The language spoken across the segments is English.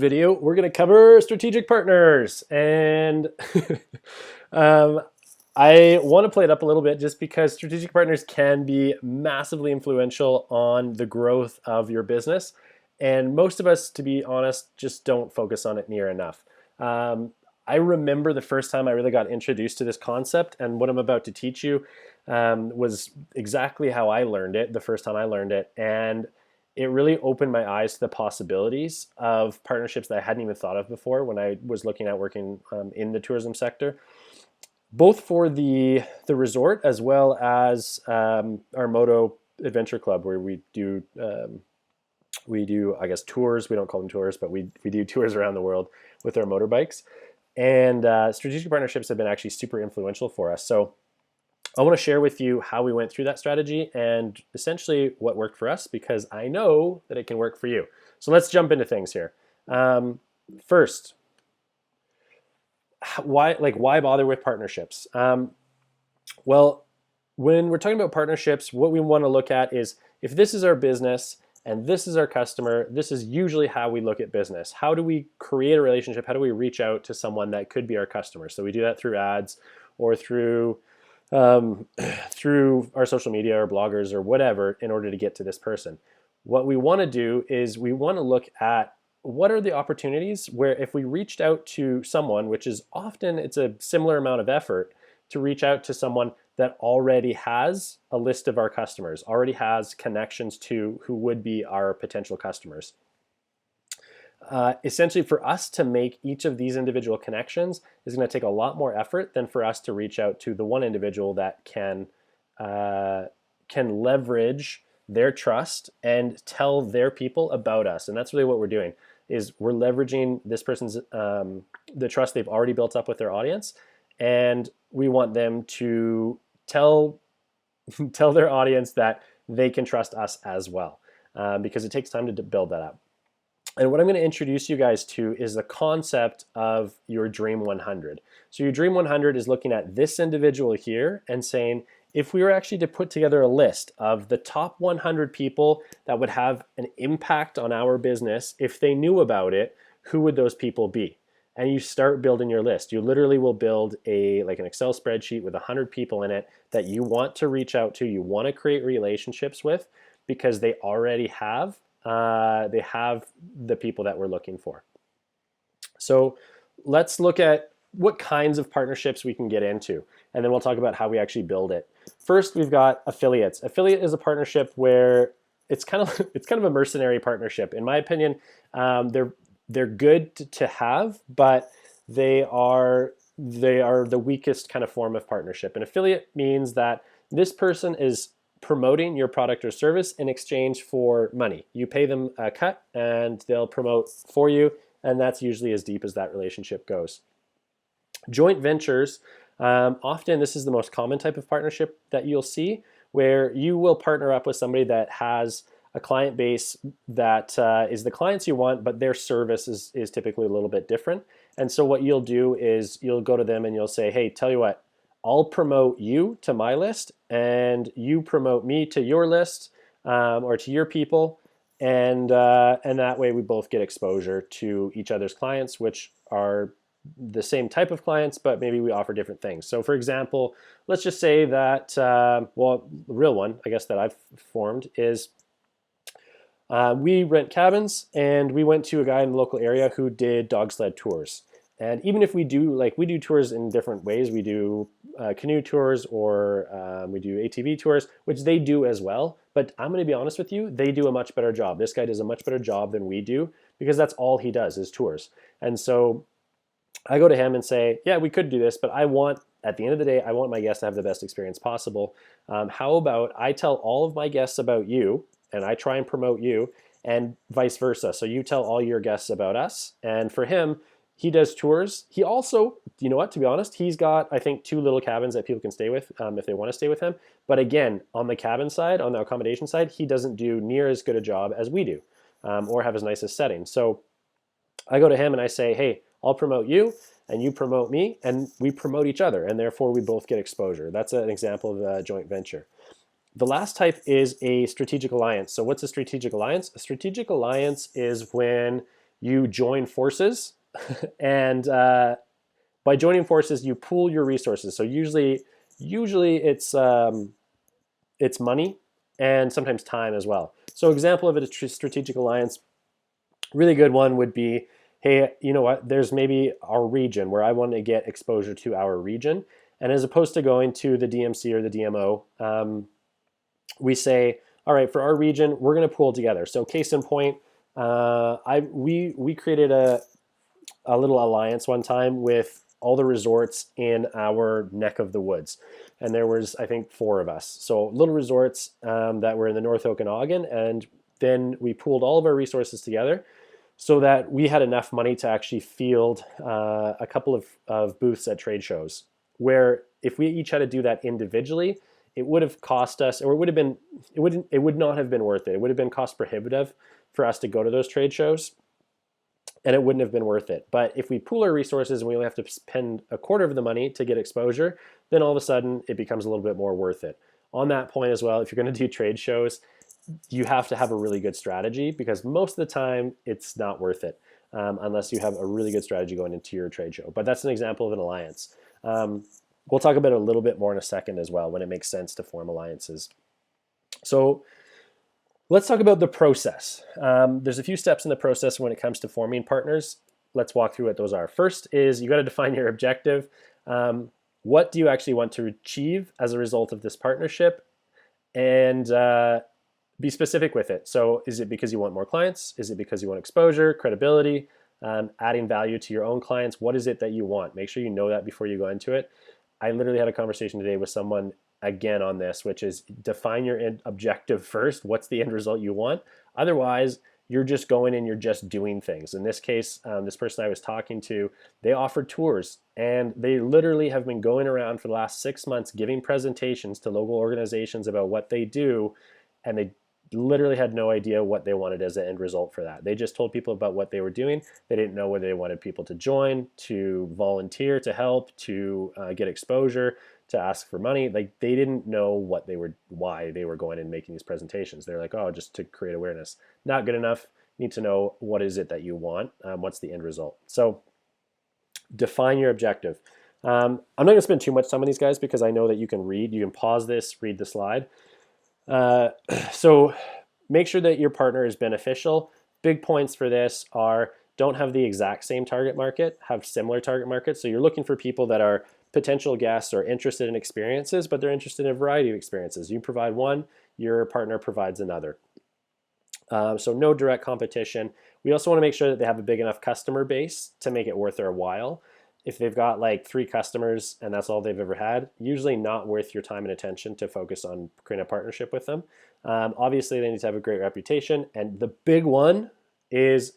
Video, we're going to cover strategic partners. And um, I want to play it up a little bit just because strategic partners can be massively influential on the growth of your business. And most of us, to be honest, just don't focus on it near enough. Um, I remember the first time I really got introduced to this concept, and what I'm about to teach you was exactly how I learned it the first time I learned it. And it really opened my eyes to the possibilities of partnerships that I hadn't even thought of before when I was looking at working in the tourism sector, both for the resort as well as our Moto Adventure Club, where we do I guess tours. We don't call them tours, but we do tours around the world with our motorbikes. And strategic partnerships have been actually super influential for us. So I want to share with you how we went through that strategy and essentially what worked for us, because I know that it can work for you. So let's jump into things here. First, why bother with partnerships? Well, when we're talking about partnerships, what we want to look at is, if this is our business and this is our customer, this is usually how we look at business. How do we create a relationship? How do we reach out to someone that could be our customer? So we do that through ads or um, through our social media or bloggers or whatever in order to get to this person. What we want to do is we want to look at what are the opportunities where, if we reached out to someone, which is often it's a similar amount of effort to reach out to someone that already has a list of our customers, already has connections to who would be our potential customers. Essentially, for us to make each of these individual connections is going to take a lot more effort than for us to reach out to the one individual that can leverage their trust and tell their people about us. And that's really what we're doing, is we're leveraging this person's the trust they've already built up with their audience, and we want them to tell tell their audience that they can trust us as well, because it takes time to build that up. And what I'm going to introduce you guys to is the concept of your Dream 100. So your Dream 100 is looking at this individual here and saying, if we were actually to put together a list of the top 100 people that would have an impact on our business, if they knew about it, who would those people be? And you start building your list. You literally will build an Excel spreadsheet with 100 people in it that you want to reach out to, you want to create relationships with, because they already have the people that we're looking for. So let's look at what kinds of partnerships we can get into, and then we'll talk about how we actually build it. First, we've got affiliates. Affiliate is a partnership where it's kind of a mercenary partnership. In my opinion, they're good to have, but they are the weakest kind of form of partnership. An affiliate means that this person is promoting your product or service in exchange for money. You pay them a cut and they'll promote for you, and that's usually as deep as that relationship goes. Joint ventures, often this is the most common type of partnership that you'll see, where you will partner up with somebody that has a client base that is the clients you want, but their service is typically a little bit different. And so what you'll do is you'll go to them and you'll say, hey, tell you what, I'll promote you to my list, and you promote me to your list, or to your people, and that way we both get exposure to each other's clients, which are the same type of clients, but maybe we offer different things. So, for example, let's just say that the real one, I guess, that I've formed is we rent cabins, and we went to a guy in the local area who did dog sled tours. And even if we do tours in different ways, we do canoe tours, or we do ATV tours, which they do as well. But I'm going to be honest with you, they do a much better job. This guy does a much better job than we do, because that's all he does is tours. And so I go to him and say, yeah, we could do this, but at the end of the day, I want my guests to have the best experience possible. How about I tell all of my guests about you, and I try and promote you, and vice versa. So you tell all your guests about us. And for him, he does tours. He also, you know what, to be honest, he's got, I think, 2 little cabins that people can stay with if they want to stay with him. But again, on the cabin side, on the accommodation side, he doesn't do near as good a job as we do, or have as nice a setting. So I go to him and I say, hey, I'll promote you and you promote me, and we promote each other, and therefore we both get exposure. That's an example of a joint venture. The last type is a strategic alliance. So what's a strategic alliance? A strategic alliance is when you join forces, and by joining forces, you pool your resources. So usually it's money and sometimes time as well. So example of a strategic alliance, really good one would be, hey, you know what? There's maybe our region where I want to get exposure to our region, and as opposed to going to the DMC or the DMO, we say, all right, for our region, we're going to pool together. So case in point, we created a little alliance one time with all the resorts in our neck of the woods, and there was, I think, 4 of us. So little resorts that were in the North Okanagan, and then we pooled all of our resources together so that we had enough money to actually field a couple of booths at trade shows. Where if we each had to do that individually, it would have cost us, or it would not have been worth it. It would have been cost prohibitive for us to go to those trade shows, and it wouldn't have been worth it. But if we pool our resources and we only have to spend a quarter of the money to get exposure, then all of a sudden it becomes a little bit more worth it. On that point as well, if you're going to do trade shows, you have to have a really good strategy, because most of the time it's not worth it unless you have a really good strategy going into your trade show. But that's an example of an alliance. We'll talk about it a little bit more in a second as well, when it makes sense to form alliances. So let's talk about the process. There's a few steps in the process when it comes to forming partners. Let's walk through what those are. First is you got to define your objective. What do you actually want to achieve as a result of this partnership? And be specific with it. So is it because you want more clients? Is it because you want exposure, credibility, adding value to your own clients? What is it that you want? Make sure you know that before you go into it. I literally had a conversation today with someone again on this, which is define your objective first. What's the end result you want? Otherwise, you're just going and you're just doing things. In this case, this person I was talking to, they offered tours, and they literally have been going around for the last 6 months giving presentations to local organizations about what they do, and they literally had no idea what they wanted as an end result for that. They just told people about what they were doing. They didn't know whether they wanted people to join, to volunteer, to help, to get exposure, to ask for money. Like, they didn't know why they were going and making these presentations. They're like, oh, just to create awareness. Not good enough. You need to know what is it that you want. What's the end result? So define your objective. I'm not going to spend too much time on these guys because I know that you can read. You can pause this, read the slide. So make sure that your partner is beneficial. Big points for this are, don't have the exact same target market, have similar target markets. So you're looking for people that are potential guests or interested in experiences, but they're interested in a variety of experiences. You provide one, your partner provides another. So no direct competition. We also want to make sure that they have a big enough customer base to make it worth their while. If they've got like 3 customers and that's all they've ever had, usually not worth your time and attention to focus on creating a partnership with them. Obviously, they need to have a great reputation. And the big one is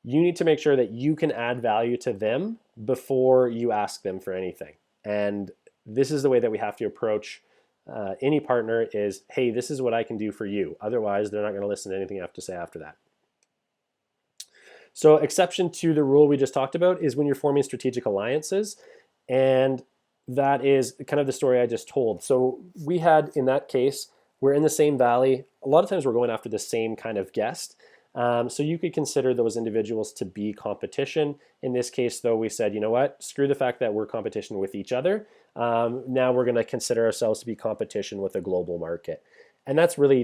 you need to make sure that you can add value to them before you ask them for anything. And this is the way that we have to approach any partner is, hey, this is what I can do for you. Otherwise, they're not going to listen to anything I have to say after that. So exception to the rule we just talked about is when you're forming strategic alliances, and that is kind of the story I just told. So we had, in that case, we're in the same valley. A lot of times we're going after the same kind of guest. So you could consider those individuals to be competition. In this case, though, we said, you know what, screw the fact that we're competition with each other. Now we're going to consider ourselves to be competition with a global market. And that's really,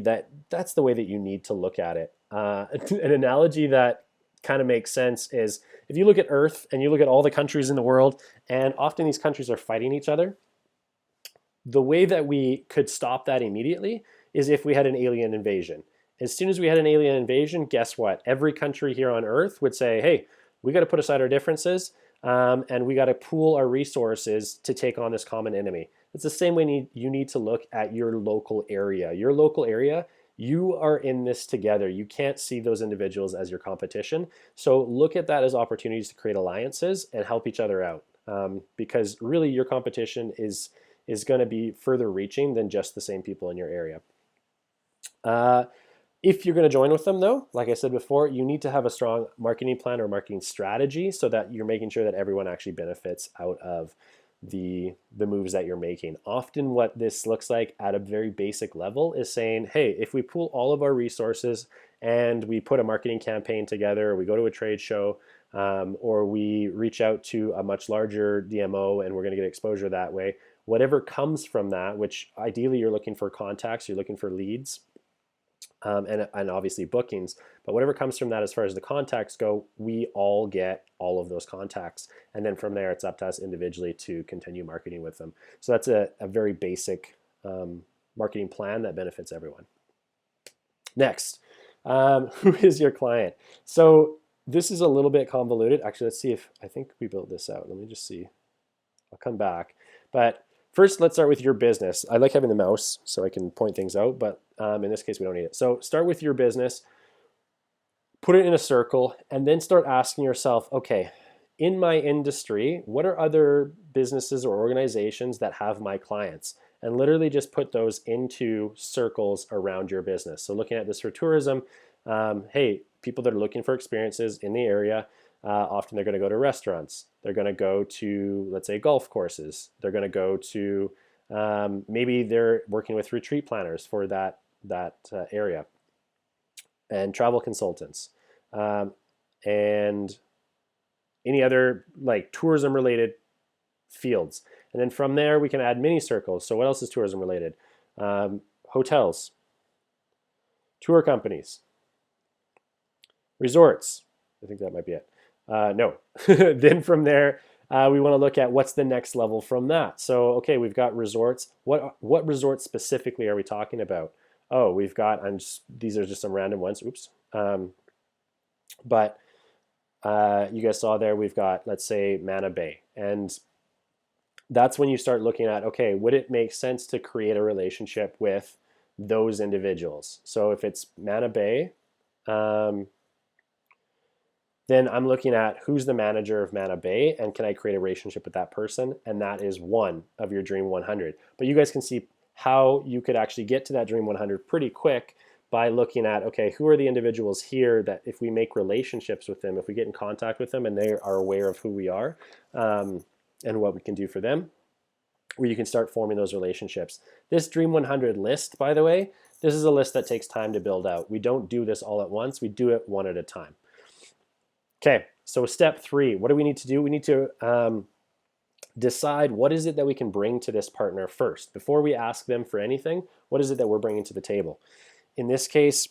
that's the way that you need to look at it. An analogy that kind of makes sense is if you look at Earth and you look at all the countries in the world, and often these countries are fighting each other, the way that we could stop that immediately is if we had an alien invasion. As soon as we had an alien invasion, guess what? Every country here on Earth would say, hey, we got to put aside our differences and we got to pool our resources to take on this common enemy. It's the same way you need to look at your local area. Your local area, you are in this together. You can't see those individuals as your competition. So look at that as opportunities to create alliances and help each other out, because really your competition is going to be further reaching than just the same people in your area. If you're going to join with them, though, like I said before, you need to have a strong marketing plan or marketing strategy so that you're making sure that everyone actually benefits out of the moves that you're making. Often what this looks like at a very basic level is saying, hey, if we pool all of our resources and we put a marketing campaign together, we go to a trade show, or we reach out to a much larger DMO and we're going to get exposure that way. Whatever comes from that, which ideally you're looking for contacts, you're looking for leads, and obviously bookings, but whatever comes from that as far as the contacts go, we all get all of those contacts. And then from there, it's up to us individually to continue marketing with them. So that's a very basic marketing plan that benefits everyone. Next, who is your client? So this is a little bit convoluted. Actually, let's see if, I think we built this out. Let me just see. I'll come back. But first, let's start with your business. I like having the mouse so I can point things out, but in this case, we don't need it. So start with your business, put it in a circle, and then start asking yourself, okay, in my industry, what are other businesses or organizations that have my clients? And literally just put those into circles around your business. So looking at this for tourism, hey, people that are looking for experiences in the area, often they're going to go to restaurants. They're going to go to, let's say, golf courses. They're going to go to, maybe they're working with retreat planners for that area, and travel consultants, and any other like tourism related fields. And then from there, we can add mini circles. So what else is tourism related? Hotels, tour companies, resorts. I think that might be it. No. Then from there, we want to look at what's the next level from that. So, okay, we've got resorts. What resorts specifically are we talking about? Oh, we've got, these are just some random ones. Oops. But you guys saw there, we've got, let's say, Manna Bay. And that's when you start looking at, okay, would it make sense to create a relationship with those individuals? So if it's Manna Bay, then I'm looking at who's the manager of Manna Bay and can I create a relationship with that person? And that is one of your Dream 100. But you guys can see how you could actually get to that Dream 100 pretty quick by looking at, okay, who are the individuals here that if we make relationships with them, if we get in contact with them and they are aware of who we are, and what we can do for them, where you can start forming those relationships. This Dream 100 list, by the way, this is a list that takes time to build out. We don't do this all at once. We do it one at a time. Okay, so step 3, what do we need to do? We need to decide what is it that we can bring to this partner first. Before we ask them for anything, what is it that we're bringing to the table? In this case,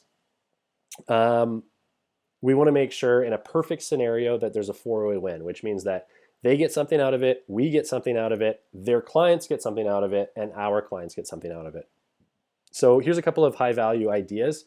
we want to make sure in a perfect scenario that there's a four-way win, which means that they get something out of it, we get something out of it, their clients get something out of it, and our clients get something out of it. So here's a couple of high-value ideas.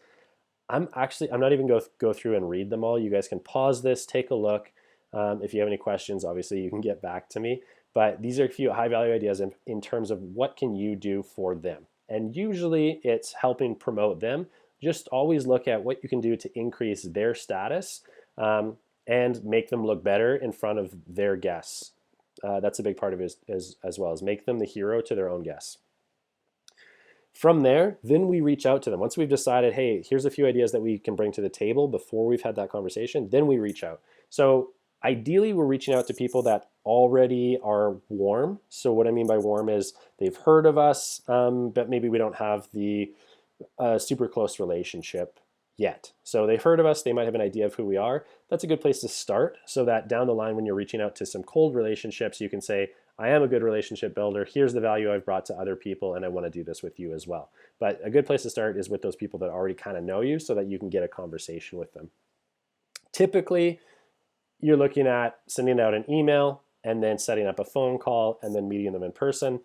I'm not even go through and read them all. You guys can pause this, take a look. If you have any questions, obviously you can get back to me. But these are a few high-value ideas in terms of what can you do for them. And usually it's helping promote them. Just always look at what you can do to increase their status, and make them look better in front of their guests. That's a big part of it as well, is make them the hero to their own guests. From there, then we reach out to them. Once we've decided, hey, here's a few ideas that we can bring to the table before we've had that conversation, then we reach out. So ideally, we're reaching out to people that already are warm. So what I mean by warm is they've heard of us, but maybe we don't have the super close relationship yet. So they've heard of us, they might have an idea of who we are. That's a good place to start, so that down the line when you're reaching out to some cold relationships, you can say, I am a good relationship builder, here's the value I've brought to other people, and I want to do this with you as well. But a good place to start is with those people that already kind of know you, so that you can get a conversation with them. Typically, you're looking at sending out an email and then setting up a phone call and then meeting them in person.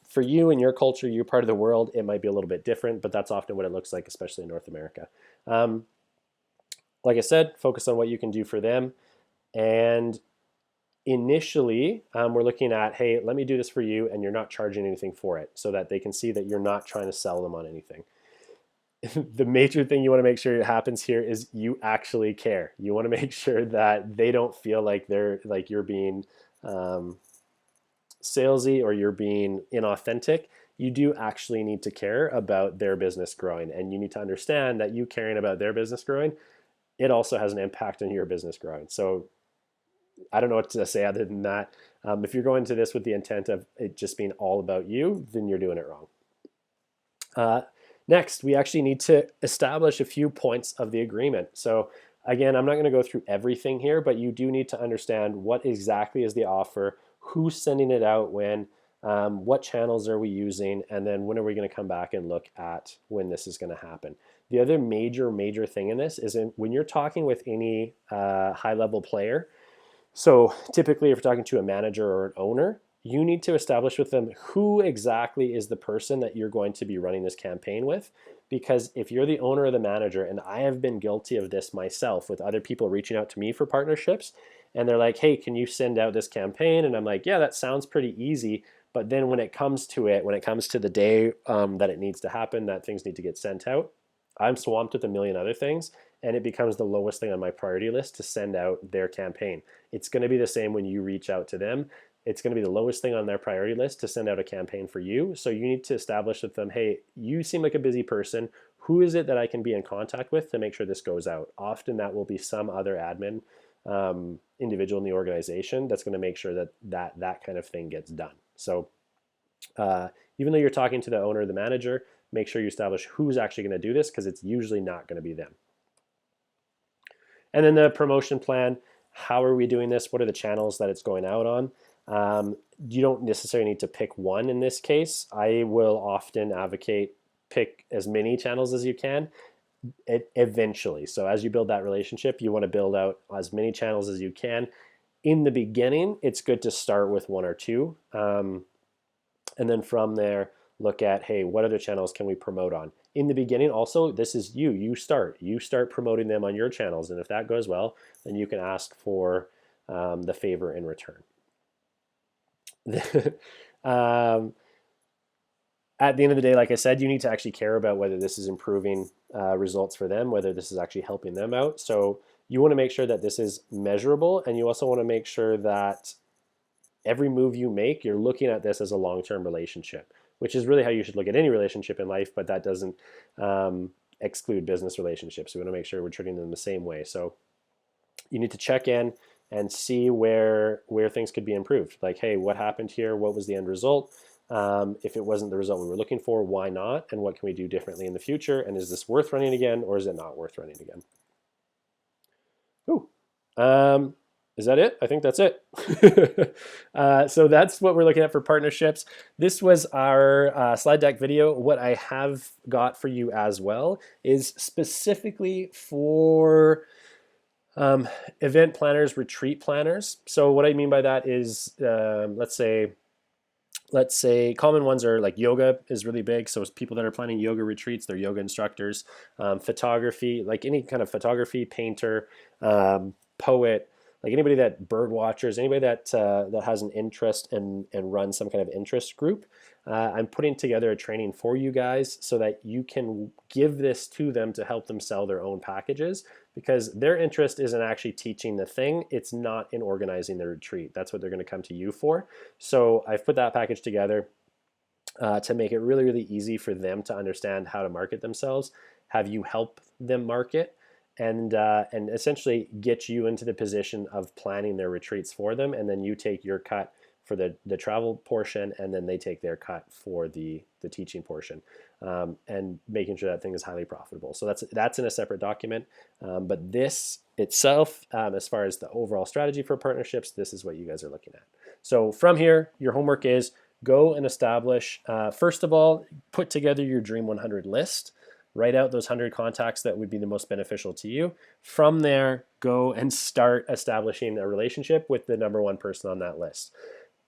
For you and your culture, your part of the world, it might be a little bit different, but that's often what it looks like, especially in North America. Like I said, focus on what you can do for them. And initially, we're looking at, hey, let me do this for you, and you're not charging anything for it, so that they can see that you're not trying to sell them on anything. The major thing you want to make sure happens here is you actually care. You want to make sure that they don't feel like you're being salesy or you're being inauthentic. You do actually need to care about their business growing, and you need to understand that you caring about their business growing, it also has an impact on your business growing. So I don't know what to say other than that. If you're going to this with the intent of it just being all about you, then you're doing it wrong. Next, we actually need to establish a few points of the agreement. So again, I'm not going to go through everything here, but you do need to understand what exactly is the offer, who's sending it out when, what channels are we using, and then when are we going to come back and look at when this is going to happen. The other major thing in this is when you're talking with any high-level player, so typically if you're talking to a manager or an owner, you need to establish with them who exactly is the person that you're going to be running this campaign with. Because if you're the owner or the manager, and I have been guilty of this myself with other people reaching out to me for partnerships, and they're like, hey, can you send out this campaign? And I'm like, yeah, that sounds pretty easy. But then when it comes to it, when it comes to the day that it needs to happen, that things need to get sent out, I'm swamped with a million other things, and it becomes the lowest thing on my priority list to send out their campaign. It's going to be the same when you reach out to them. It's going to be the lowest thing on their priority list to send out a campaign for you. So you need to establish with them, hey, you seem like a busy person. Who is it that I can be in contact with to make sure this goes out? Often that will be some other admin individual in the organization that's going to make sure that kind of thing gets done. So even though you're talking to the owner or the manager, make sure you establish who's actually going to do this, because it's usually not going to be them. And then the promotion plan, how are we doing this? What are the channels that it's going out on? You don't necessarily need to pick one in this case. I will often advocate pick as many channels as you can eventually. So as you build that relationship, you want to build out as many channels as you can. In the beginning, it's good to start with one or two. And then from there, look at, hey, what other channels can we promote on? In the beginning, also, this is you start promoting them on your channels. And if that goes well, then you can ask for the favor in return. At the end of the day, like I said, you need to actually care about whether this is improving results for them, whether this is actually helping them out. So you want to make sure that this is measurable, and you also want to make sure that every move you make, you're looking at this as a long-term relationship, which is really how you should look at any relationship in life, but that doesn't exclude business relationships. We want to make sure we're treating them the same way. So you need to check in and see where things could be improved. Like, hey, what happened here? What was the end result? If it wasn't the result we were looking for, why not? And what can we do differently in the future? And is this worth running again, or is it not worth running again? Ooh. Is that it? I think that's it. So that's what we're looking at for partnerships. This was our slide deck video. What I have got for you as well is specifically for event planners, retreat planners. So what I mean by that is, let's say common ones are like yoga is really big. So it's people that are planning yoga retreats, they're yoga instructors. Photography, like any kind of photography, painter, poet, like anybody that bird watchers, anybody that that has an interest and runs some kind of interest group. I'm putting together a training for you guys so that you can give this to them to help them sell their own packages, because their interest isn't actually teaching the thing. It's not in organizing the retreat. That's what they're going to come to you for. So I've put that package together to make it really easy for them to understand how to market themselves, have you help them market, and essentially get you into the position of planning their retreats for them, and then you take your cut for the travel portion, and then they take their cut for the teaching portion, and making sure that thing is highly profitable. So that's in a separate document, but this itself, as far as the overall strategy for partnerships, this is what you guys are looking at. So from here, your homework is go and establish, first of all, put together your Dream 100 list. Write out those 100 contacts that would be the most beneficial to you. From there, go and start establishing a relationship with the number one person on that list.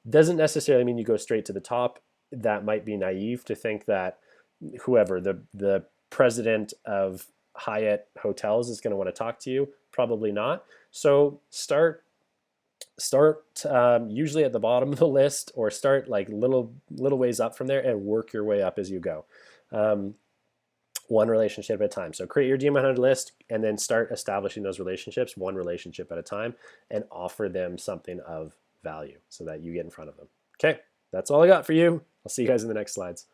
Doesn't necessarily mean you go straight to the top. That might be naive to think that whoever, the president of Hyatt Hotels is going to want to talk to you. Probably not. So start usually at the bottom of the list, or start like little ways up from there and work your way up as you go. One relationship at a time. So create your Dream 100 list and then start establishing those relationships one relationship at a time, and offer them something of value so that you get in front of them. Okay, that's all I got for you. I'll see you guys in the next slides.